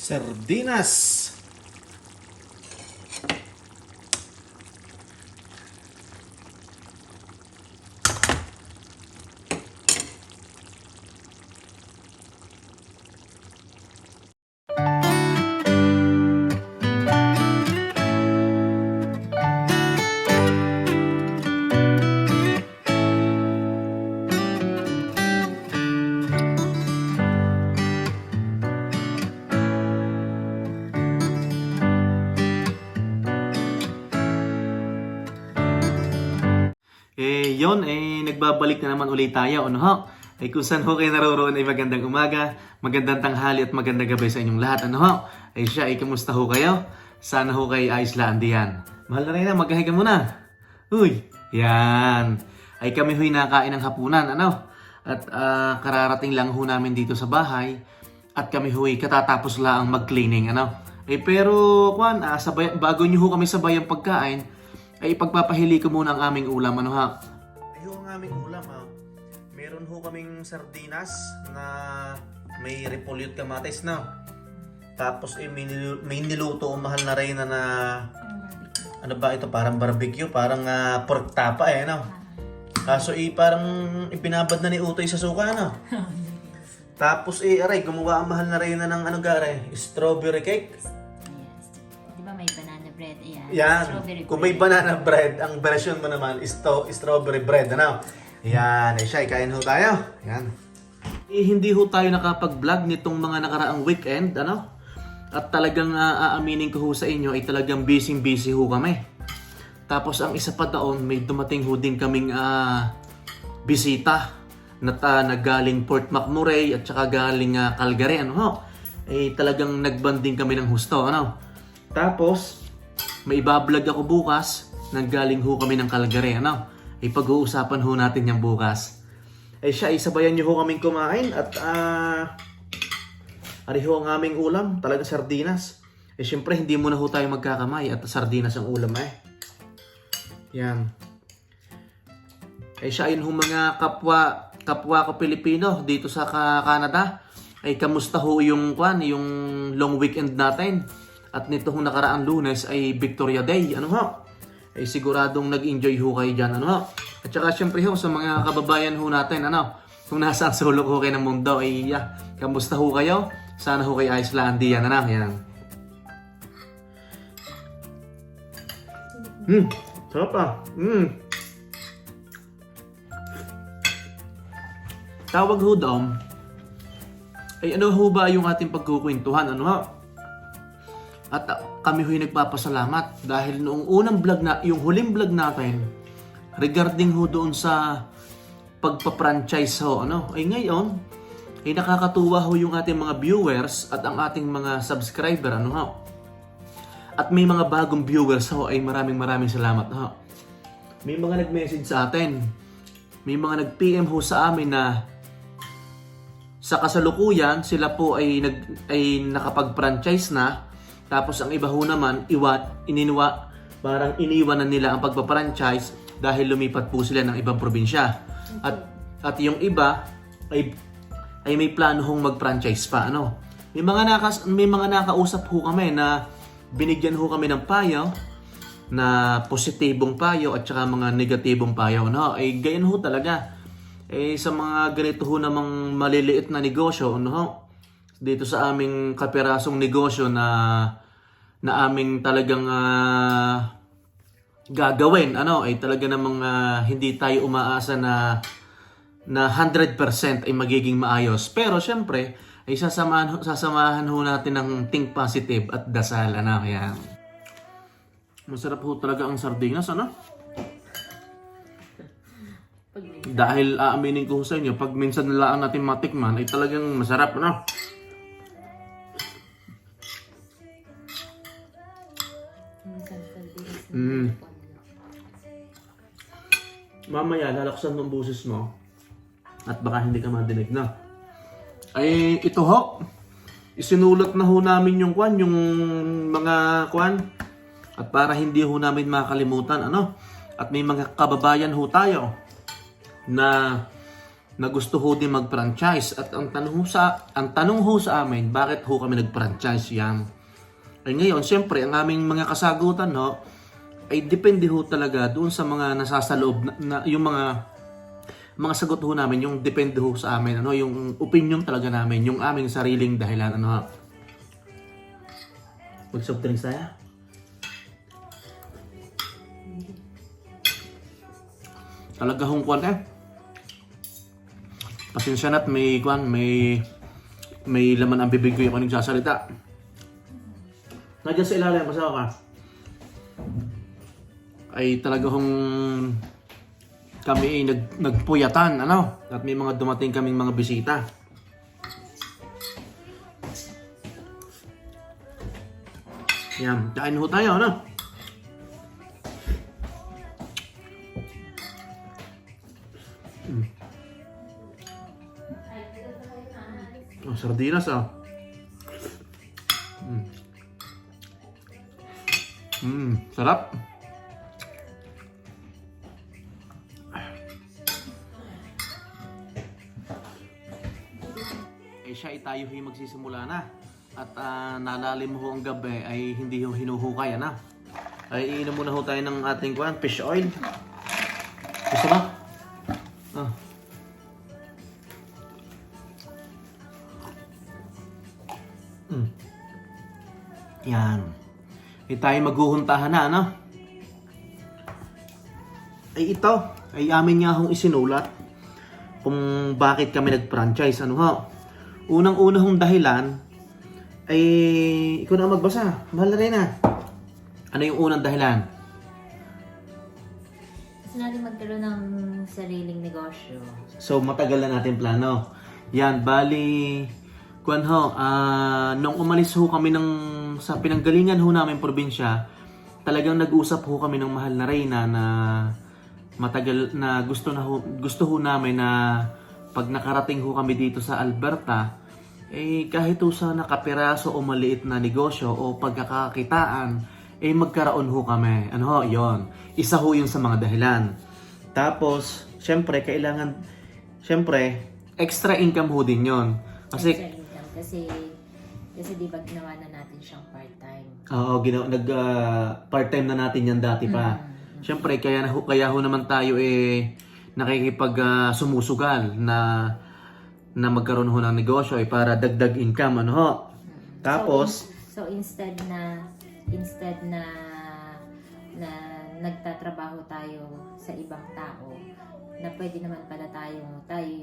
Sardinas. Nagbabalik na naman ulit tayo, ano ho? Kung saan ho kayo naroroon ay magandang umaga, magandang tanghali at magandang gabi sa inyong lahat, ano ho? Kamusta ho kayo? Sana ho kayo ayos lang diyan. Mahal na rin na, magkahiga muna. Uy, yan. Kami ho'y nakain ng hapunan, ano? At kararating lang ho namin dito sa bahay at kami ho'y katatapos lang mag-cleaning, ano? Pero, bago nyo ho kami sabay ang pagkain, ay ipagpapahili ko muna ang aming ulam, ano ha? Ang aming ulam ha, meron ho kaming sardinas na may repolyo at kamatis na. Tapos may niluto ang mahal na rin na ano ba ito, parang barbecue, parang pork tapa no? Kaso parang ipinabad na ni Utoy sa suka no? Tapos aray, gumawa ang mahal na rin na ng strawberry cake. May banana bread, ayan. Yan. Strawberry Kung may banana bread, ang version mo naman is strawberry bread, ano? Yan, kain ho tayo. Yan. Hindi ho tayo nakapag-vlog nitong mga nakaraang weekend, ano? At talagang aaminin ko ho sa inyo ay talagang busy ho kami. Tapos ang isa pa taon, may dumating ho din kaming bisita na galing Port McMurray at saka galing Calgary, ano ho? Talagang nagbanding kami ng husto, ano? Tapos, may ibablog ako bukas, nanggaling ho kami ng Calgary, ano? Pag-uusapan ho natin yan bukas. Sabayan nyo ho kaming kumain at ari ho ang aming ulam, talaga sardinas. Siyempre, hindi muna ho tayo magkakamay at sardinas ang ulam Yan. Ayun ho mga kapwa ko Pilipino dito sa Canada. Kamusta ho yung long weekend natin? At nito hong nakaraang Lunes ay Victoria Day, ano ho? Siguradong nag-enjoy ho kayo dyan, ano ho? At saka syempre ho, sa mga kababayan ho natin, ano? Kung nasa sulok ho kayo ng mundo, kamusta ho kayo? Sana ho kayo ayos lang diyan, ano? Yan. Sarap Tawag ho daw, ano ho ba yung ating pagkukwentuhan, ano ho? At kami ho'y nagpapasalamat dahil noong unang vlog yung huling vlog natin regarding ho doon sa pagpa-franchise ho, ano? Ngayon, nakakatuwa ho yung ating mga viewers at ang ating mga subscriber, ano ho? At may mga bagong viewers ho, maraming salamat ho. May mga nag-message sa atin. May mga nag-PM ho sa amin na sa kasalukuyan sila po ay nakapag-franchise na. Tapos ang iba ho naman, parang iniwan na nila ang pagpa-franchise dahil lumipat po sila ng ibang probinsya. At yung iba ay may plano hong mag-franchise pa, ano. May mga nakausap ho kami na binigyan ho kami ng payo na positibong payo at saka mga negatibong payo, no. Ganyan ho talaga. Sa mga ganito ho namang maliliit na negosyo, no, dito sa aming kapirasong negosyo na aming talagang gagawin, ano, talaga namang hindi tayo umaasa na 100% ay magiging maayos. Pero syempre, sasamahan ho natin ng think positive at dasal, ano, kaya masarap ho talaga ang sardinas, ano? Dahil aaminin ko sa inyo, pag minsan nalaan natin matikman, ay talagang masarap, ano? Mamaya, lalaksan mo ang boses mo at baka hindi ka madinig na. Ito ho, isinulat na ho namin yung mga at para hindi ho namin makalimutan, ano? At may mga kababayan ho tayo na na gusto ho din mag-franchise. At ang tanong ho sa amin, bakit ho kami nag-franchise yan? Ay ngayon, siyempre, ang aming mga kasagutan ho, ay depende ho talaga doon sa mga nasasaloob na yung mga sagot ho namin, yung depende ho sa amin, ano, yung opinion talaga namin, yung aming sariling dahilan, ano ha. Mag-soft drinks tayo? Talaga hong kwan eh. Pasensya na't may kwan, may laman ang bibig ko yung nagsasalita. Nandiyan sa ilalim, basta ka. Ay talaga hong kami ay nagpuyatan, ano? At may mga dumating kaming mga bisita. Yan, kain ho tayo, ano? Oh, sardinas, ah. Sarap. Eh siya ay tayo ay magsisimula na. At nalalim ho ang gabi ay hindi ho hinuhukay, na. Ay iinom muna ho tayo ng ating fish oil. Gusto ba? Ah. Yan. Ay tayo maghuhuntahan na, ano? Ay ito, ay amin nga hong isinulat kung bakit kami nag-franchise, ano ho. Unang-una hong dahilan ay ikaw na magbasa. Mahal na rin, na. Ano yung unang dahilan? Gusto natin magkaroon ng sariling negosyo. So matagal na natin plano. Yan, bali kuan ho, nung umalis ho kami sa pinanggalingan ho namin probinsya, talagang nag-usap ho kami ng mahal na Reyna na matagal na gusto ho namin na pag nakarating ho kami dito sa Alberta, eh kahit ho sa nakapiraso o maliit na negosyo o pagkakakitaan, eh magkaroon ho kami. Ano ho, yon. Isa ho yun sa mga dahilan. Tapos, syempre, extra income ho din yon. Kasi, Extra income. Kasi di ba ginawa na natin siyang part-time? oo, part-time na natin yan dati pa. Syempre, kaya ho naman tayo sumusugal na magkaroon ho ng negosyo para dagdag income, ano ho. Tapos, so instead na nagtatrabaho tayo sa ibang tao, na pwede naman pala tayo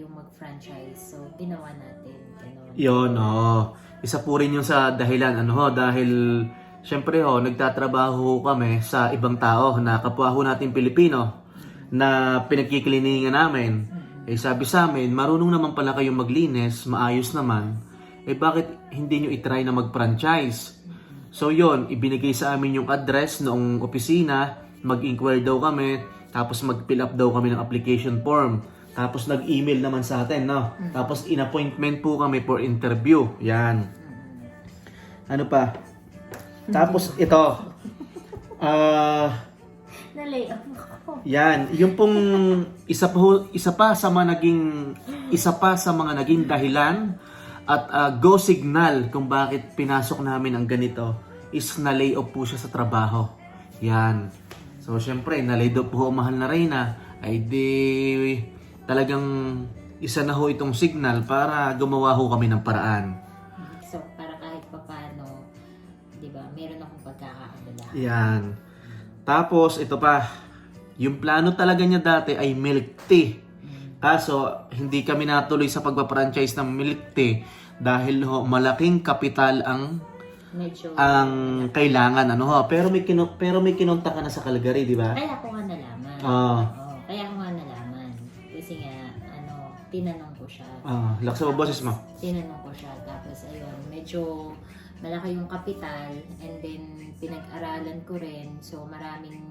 yung mag-franchise. So ginawa natin. Ganun. yun, oh. Isa po rin yung sa dahilan, ano ho, dahil syempre ho, nagtatrabaho kami sa ibang tao na kapwa ho natin Pilipino na pinagkikliningan namin. Eh sabi sa amin, marunong naman pala kayong maglinis, maayos naman. Eh bakit hindi nyo itry na mag-franchise? So yon, ibinigay sa amin yung address noong opisina, mag-inquire daw kami, tapos mag-fill up daw kami ng application form. Tapos nag-email naman sa atin, no? Tapos in-appointment po kami for interview. Yan. Ano pa? Tapos ito. Nalay ako. Yan, yung pong isa pa sa mga naging dahilan at go signal kung bakit pinasok namin ang ganito is na-lay off po siya sa trabaho. Yan. So, syempre, na-lay off po mahal na Reyna, ay di talagang isa na ho itong signal para gumawa ho kami ng paraan. So, para kahit pa paano, di ba, meron akong pagkakaabala. Yan. Tapos, ito pa. Yung plano talaga niya dati ay milk tea. Kaso, hindi kami natuloy sa pagpa-franchise ng milk tea dahil ho, malaking kapital ang kailangan, ano ho. Pero may kinontak ka na sa Calgary, di ba? Kaya ko nga nalaman. Oo. Kaya ko nga nalaman. Kasi nga, tinanong ko siya. Lakas mo boses mo. Tinanong ko siya. Tapos, ayun, medyo malaki yung kapital. And then, pinag-aralan ko rin. So, maraming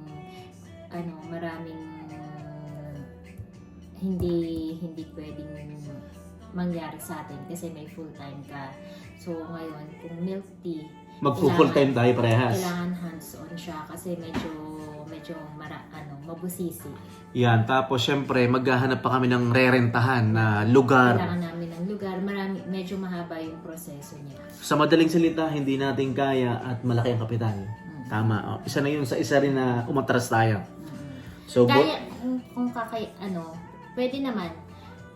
hindi pwedeng mangyari sa atin kasi may full-time ka. So ngayon, kung milk tea, Magpo-full time tayo parehas. kailangan hands-on siya kasi medyo mabusisi. Yan, tapos syempre maghahanap pa kami ng rerentahan na lugar. Kailangan namin ng lugar, medyo mahaba yung proseso niya. Sa madaling salita, hindi natin kaya at malaki ang kapital. Tama. Oh. Isa na yun sa isa rin na umatras tayo. So, Kaya, kung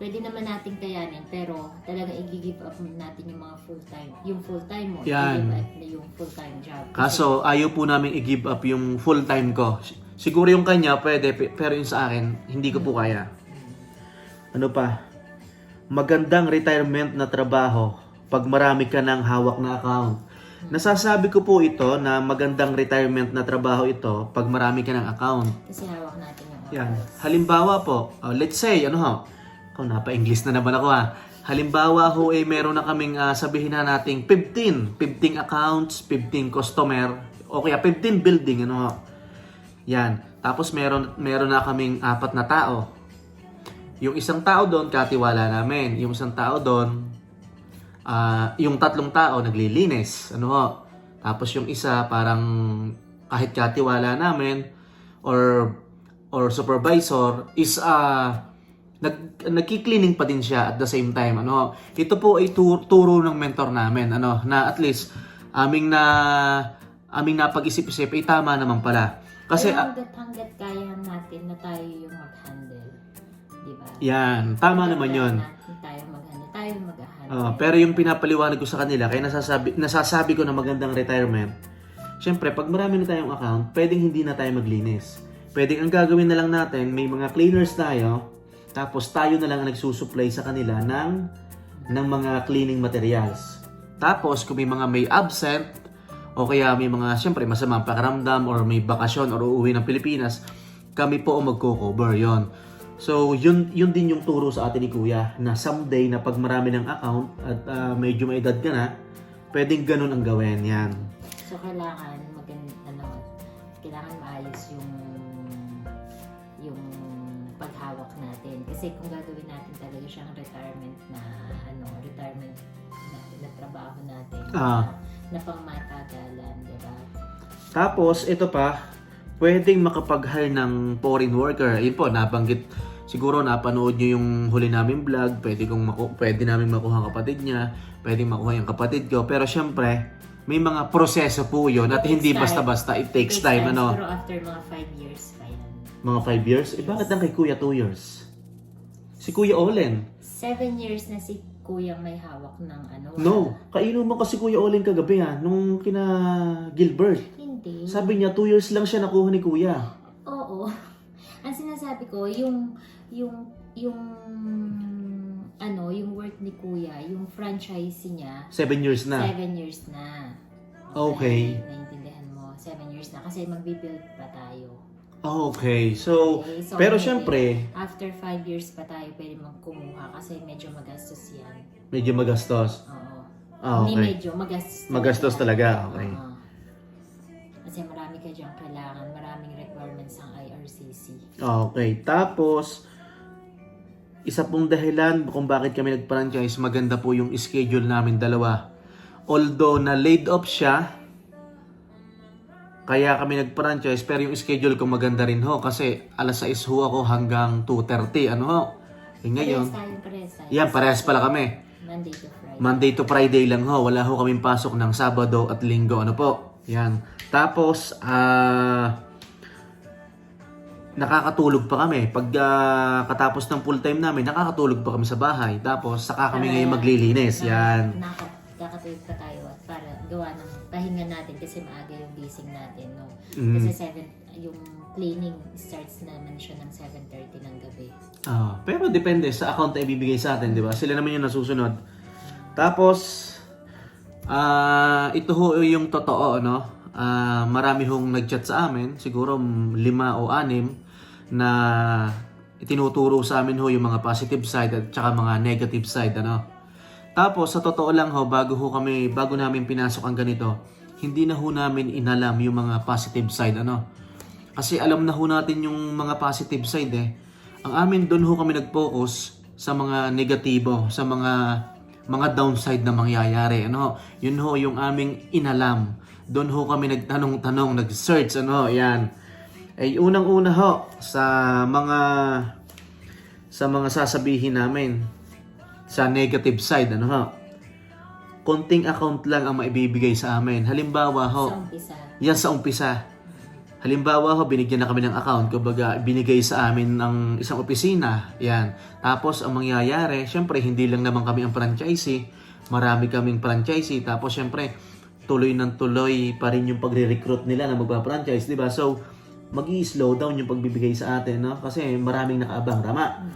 pwede naman natin kayanin, pero talagang i-give up natin yung mga full-time. Yung full-time mo, Yan. i-give up na yung full-time job. Kaso, ayaw po namin i-give up yung full-time ko. Siguro yung kanya, pwede, pero yung sa akin, hindi ko po kaya. Ano pa? Magandang retirement na trabaho pag marami ka ng hawak na account. Nasasabi ko po ito na magandang retirement na trabaho ito pag marami ka ng account. Kasi hawak natin yung Yan. Halimbawa po, let's say, napa-English na naman ako ha. Halimbawa ho, meron na kaming sabihin na nating 15 accounts, 15 customer, o kaya 15 building, Yan. Tapos meron na kaming 4 na tao. Yung isang tao doon, katiwala namin. Yung isang tao doon, yung 3 tao naglilinis. Tapos yung isa parang kahit katiwala namin or supervisor is nagki-cleaning pa din siya at the same time. Ito po ay turo ng mentor namin na at least aming napag-isip-isip ay tama naman pala. Kasi hanggat kaya natin na tayo yung mag-handle. Diba? Yan, tama naman yun. Tayo mag-handle. Pero yung pinapaliwanag ko sa kanila, kaya nasasabi ko na magandang retirement, syempre, pag marami na tayong account, pwedeng hindi na tayo maglinis. Pwedeng ang gagawin na lang natin, may mga cleaners tayo, tapos tayo na lang ang nagsusupply sa kanila ng mga cleaning materials. Tapos, kung may absent, o kaya may mga, syempre, masamang pakiramdam, or may bakasyon, or uuwi ng Pilipinas, kami po ang magko-cover yon. So, yun din yung turo sa atin ni Kuya, na someday na pag marami ng account at medyo may edad ka na, pwedeng ganun ang gawin yan. So, kailangan maayos yung paghawak natin. Kasi kung gagawin natin talaga siyang retirement na trabaho natin, na pangmatagalan, diba? Tapos, ito pa, pwedeng makapag-hire ng foreign worker. Yun po, nabanggit, siguro napanood nyo yung huli namin vlog, pwede namin makuha ang kapatid niya, pwedeng makuha yung kapatid ko. Pero syempre, may mga proseso po yun at hindi basta-basta, it takes time. Pero after mga 5 years pa yan. Mga 5 years? Bakit lang kay Kuya 2 years? Si Kuya Olen. 7 years na si Kuyang may hawak ng No, kainuman kasi Kuya Olen kagabi nung kina Gilbert. Hindi. Sabi niya 2 years lang siya nakuha ni Kuya. Oo. Ang sinasabi ko, yung work ni Kuya, yung franchise niya, 7 years na. 7 years na. Okay. Naintindihan mo, 7 years na kasi magbi-build pa tayo. Okay. So pero maybe syempre, after 5 years pa tayo pwede kumuha kasi medyo magastos yan. medyo magastos. Oo. Okay. Hindi medyo, magastos. Magastos talaga, okay. Oo. Kasi marami ka dyan kailangan, maraming requirements ang IRCC. Okay. Tapos, isa pong dahilan kung bakit kami nag-franchise, maganda po yung schedule namin dalawa. Although na laid off siya, kaya kami nag-franchise, pero yung schedule ko maganda rin ho. Kasi alas 6 ho ako hanggang 2:30. Ngayon. Parehas tayo. Yan, parehas pala kami. Monday to Friday. Monday to Friday lang ho. Wala ho kaming pasok ng Sabado at Linggo. Yan. Tapos, nakakatulog pa kami. Pag katapos ng full time namin, nakakatulog pa kami sa bahay. Tapos, saka kami ngayon maglilinis. Yan. Nakakatulog pa tayo at para gawa ng pahinga natin kasi maaga yung gising natin. No? Mm. Kasi yung cleaning starts naman siya ng 7:30 ng gabi. Pero depende sa account na ibibigay sa atin, di ba? Sila naman yung nasusunod. Tapos, ito ho yung totoo, marami hong nag-chat sa amin, siguro 5 o 6, na itinuturo sa amin ho yung mga positive side at saka mga negative side, Tapos, sa totoo lang ho, bago namin pinasok ang ganito, hindi na ho namin inalam yung mga positive side, Kasi alam na ho natin yung mga positive side, Ang amin doon ho kami nag-focus sa mga negatibo, sa mga downside na mangyayari. Ano, yun ho yung aming inalam. Doon ho kami nagtanong-tanong, nag-search, ano, yan. Ay unang-una ho sa mga sasabihin namin sa negative side, ano ho. Konting account lang ang maibibigay sa amin. Halimbawa ho, Sa umpisa. yan sa umpisa. Halimbawa ho, binigyan na kami ng account, kumbaga binigay sa amin ng isang opisina. Yan. Tapos ang mangyayari, syempre hindi lang naman kami ang franchisee, marami kaming franchisee. Tapos syempre tuloy ng tuloy pa rin yung pagre-recruit nila na magpa-franchise, di ba? So mag-i-slow down yung pagbibigay sa atin, no? Kasi maraming nakaabang, tama.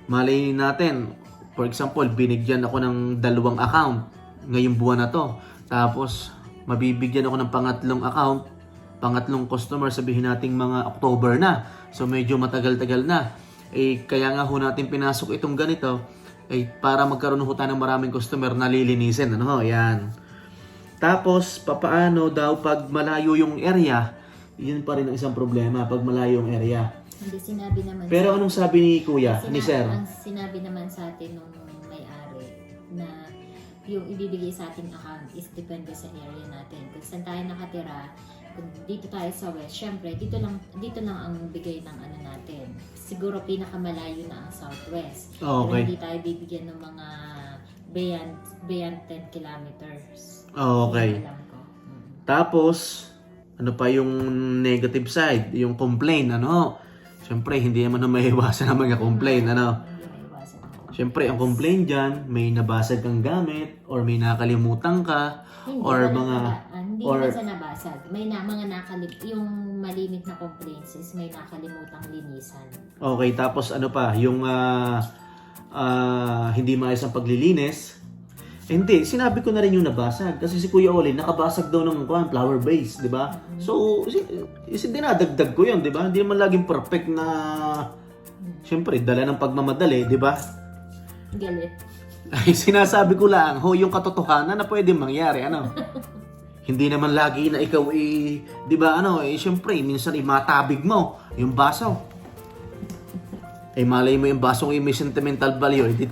Malay natin, for example, binigyan ako ng 2 account ngayong buwan na to. Tapos mabibigyan ako ng pangatlong customer, sabihin nating mga October na. So medyo matagal-tagal na. Kaya nga ho natin pinasok itong ganito para magkaroon ho tayo ng maraming customer na lilinisin. Ano ho, yan. Tapos, papaano daw pag malayo yung area, yun pa rin ang isang problema, pag malayo yung area. Hindi sinabi naman Pero anong sabi ni Kuya, ni Sir? Ang sinabi naman sa atin nung may-ari na yung ibibigay sa ating account is depende sa area natin. Kung saan tayo nakatira, kung dito tayo sa west, syempre dito lang ang bigay ng ano natin. Siguro pinakamalayo na ang southwest. Pero Okay. hindi tayo bibigyan ng mga beyond 10 kilometers. Okay. Yun ang alam ko. Tapos, ano pa yung negative side? Yung complaint, ano? Siyempre, hindi naman na maiiwasan na mga-complain, ano? Hindi maiwasan ako. Siyempre, ang complaint dyan, may nabasag kang gamit, or may nakalimutan ka, Hindi, or wala mga... hindi or- naman sa nabasag. May mga yung malimit na complaints is may nakalimutang linisan. Okay, tapos ano pa, yung hindi maayos ang paglilinis. Hindi, sinabi ko na rin yung nabasag. Kasi si Kuya Oli, nakabasag daw ng flower base, di ba? So, dinadagdag ko yun, di ba? Hindi naman laging perfect na... Siyempre, dala ng pagmamadali, di ba? Galit. Ay, sinasabi ko lang, yung katotohanan na pwede mangyari, ano? Hindi naman lagi na ikaw di ba, siyempre, minsan matabig mo yung baso. Malay mo yung basong may sentimental value, di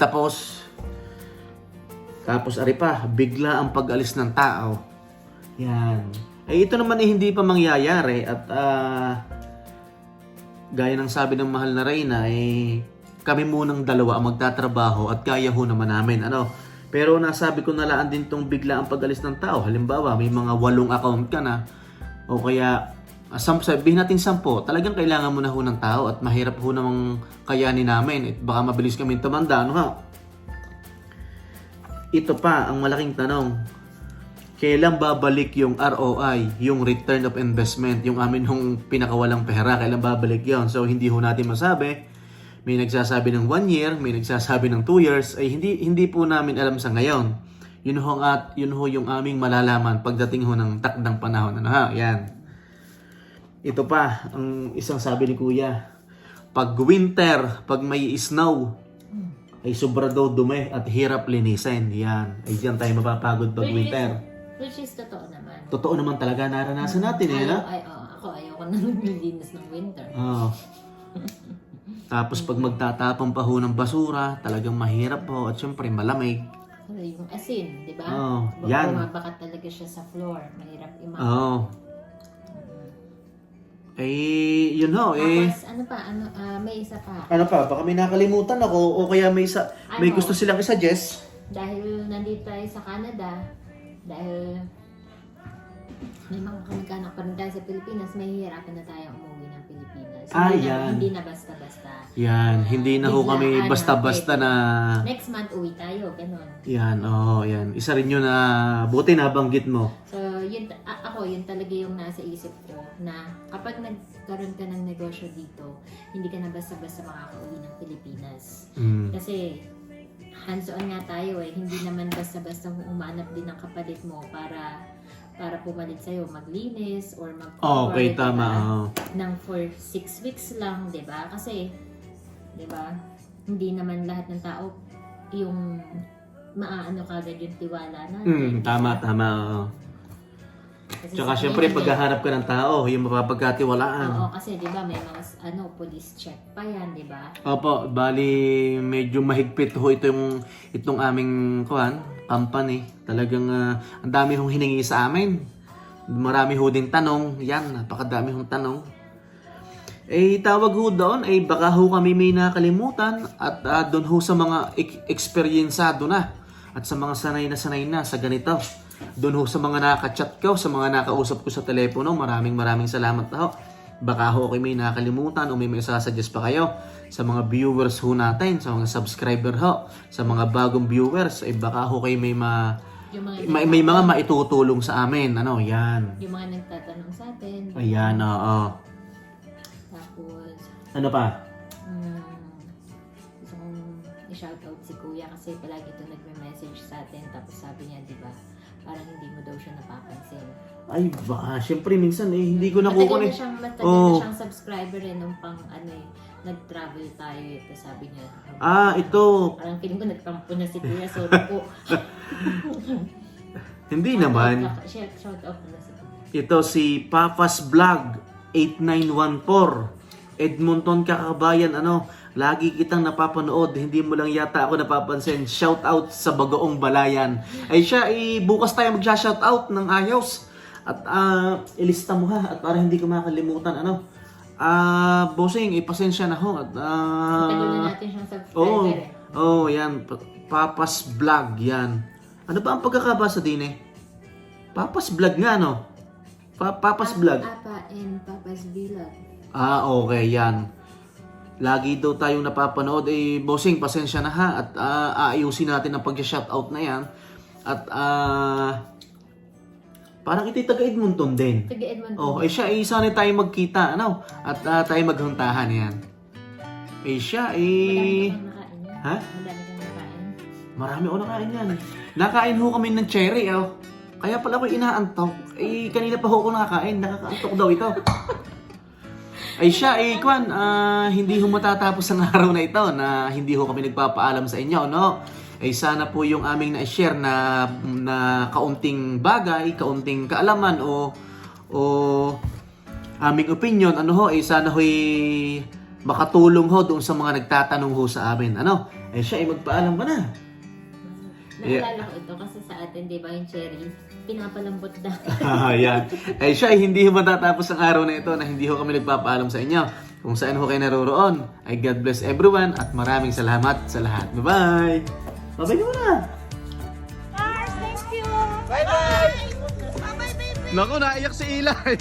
tapos ari pa, bigla ang pag-alis ng tao. Yan. Ito naman hindi pa mangyayari at gaya ng sabi ng mahal na Reyna, kami munang dalawa ang magtatrabaho at kaya ho naman namin, ano. Pero nasabi ko na laan din tong bigla ang pag-alis ng tao. Halimbawa, may mga 8 account ka na o kaya sabihin natin 10, talagang kailangan mo na ho ng tao at mahirap ho namang kayanin namin. Baka mabilis kami tumanda, ano ha? Ito pa, ang malaking tanong. Kailan babalik yung ROI, yung return of investment, yung amin hong pinakawalang pera, kailan babalik yon? So, hindi ho natin masabi. May nagsasabi ng 1 year, may nagsasabi ng 2 years, hindi po namin alam sa ngayon. Yun ho yung aming malalaman pagdating ho ng takdang panahon. Ano ha? Yan. Ito pa, ang isang sabi ni Kuya. Pag winter, pag may snow, ay sobra daw dumi at hirap linisin. Yan. Ay diyan tayo mapapagod pag winter. Which is totoo naman. Totoo naman talaga, naranasan natin no? Ako ayoko na naglilinis ng winter. Oo. Tapos pag magtatapon pa ho ng basura, talagang mahirap po at syempre malamig. Yung asin, di ba? Yan. Bumabakat talaga siya sa floor. Mahirap Oo. Yun ho, Tapos, ano pa? May isa pa. Ano pa? Baka may nakalimutan ako o kaya may Ano? gusto silang isa-suggest. Dahil nandito tayo sa Canada, dahil may mga kamag-anak pa rin tayo sa Pilipinas, may hihirapan na tayo umuwi ng Pilipinas. Yan. Hindi na basta-basta. Yan, hindi na ho kami Biglaan basta-basta na... Next month, uwi tayo. Ganon. Yan, yan. Isa rin yun na buti nabanggit mo. So, yun talaga yung nasa isip ko na kapag nagkaroon ka ng negosyo dito, hindi ka na basta-basta makakauwi ng Pilipinas. Kasi hands-on nga tayo hindi naman basta-basta umanap din ng kapalit mo para pumalit sa'yo, maglinis or mag-cover. Okay, tama. Nang for 6 weeks lang, di ba? Kasi, di ba, hindi naman lahat ng tao yung maaano kagad yung tiwala natin. Tama. Kasi Tsaka sa syempre, ngayon, paghahanap ka ng tao, yung mapapagkatiwalaan. Oo, kasi di ba may mga police check pa yan, di ba? Opo, bali medyo mahigpit ho itong aming company. Talagang ang dami hong hiningi sa amin. Marami ho din tanong. Yan, napakadami hong tanong. Tawag ho doon, baka ho kami may nakalimutan at doon ho sa mga eksperyensado na at sa mga sanay na sa ganito. Doon ho sa mga nakachat ko, sa mga nakausap ko sa telepono, maraming salamat ho. Baka ho kayo may nakalimutan o may sasuggest pa kayo sa mga viewers ho natin, sa mga subscriber ho, sa mga bagong viewers, baka ho kayo may mga maitutulong sa amin. Ano, yan. Yung mga nagtatanong sa atin. Ayan, oo. Tapos, Ano pa? gusto kong i-shoutout si Kuya kasi palagi ito nagme-message sa atin. Tapos sabi niya, di ba, parang hindi mo daw siya napapansin. Ay, baka, syempre minsan hindi ko nakukunin. Matagal na siyang subscriber nung pang nag-travel tayo. Ito sabi niya. Ito. Parang feeling ko nagtampo na si Kuya. Sorry po. Hindi naman. Shout out na si Kuya. Ito si Papas Vlog 8914. Edmonton Kakabayan, lagi kitang napapanood, hindi mo lang yata ako napapansin. Shout out sa Bagoong Balayan. Siya, bukas tayo mag-shout out ng ayos. At ilista mo ha, at para hindi ko makalimutan, bossing, pasensya na ho. At Tagal na natin siyang subscriber. Yan. Papas Vlog, yan. Ano ba ang pagkakabasa din Papas Vlog nga, Papas Vlog. Apa and Papas Vlog. Okay, yan. Lagi daw tayong napapanood. Bossing, pasensya na ha. At aayusin natin ang pag-shoutout na yan. At parang ito'y taga Edmonton din. Taga Edmonton. Siya, sana tayo magkita, At tayo maghuntahan yan. Siya, Madami kang nakain yan. Ha? Madami kang nakain. Marami ako nakain yan. Nakain ho kami ng cherry, Kaya pala ako inaantok. Kanina pa ho ako nakakain. Nakakaantok daw ito. Siya, hindi ho matatapos ang araw na ito na hindi ho kami nagpapaalam sa inyo, sana po yung aming na-share na kaunting bagay, kaunting kaalaman o aming opinion, sana ho'y makatulong ho doon sa mga nagtatanong ho sa amin. Siya, magpaalam ka na. Naalala ko ito kasi sa atin, di ba, yung cherry, pinapalambot na. Yan. Siya, hindi ho matatapos ang araw na ito na hindi ho kami nagpapaalam sa inyo. Kung saan ho kayo naroroon, God bless everyone at maraming salamat sa lahat. Bye-bye! Bye-bye ka muna! Mars, thank you. Bye-bye! Bye-bye, baby. Naku, naiyak si Eli!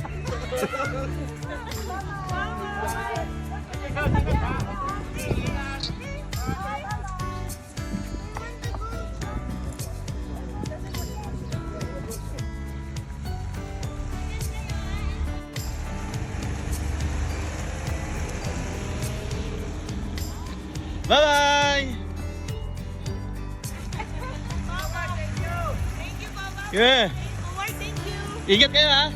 Bye-bye! Papa, thank you. Thank you, Papa. Yeah. Thank you. Ingat kayo ha!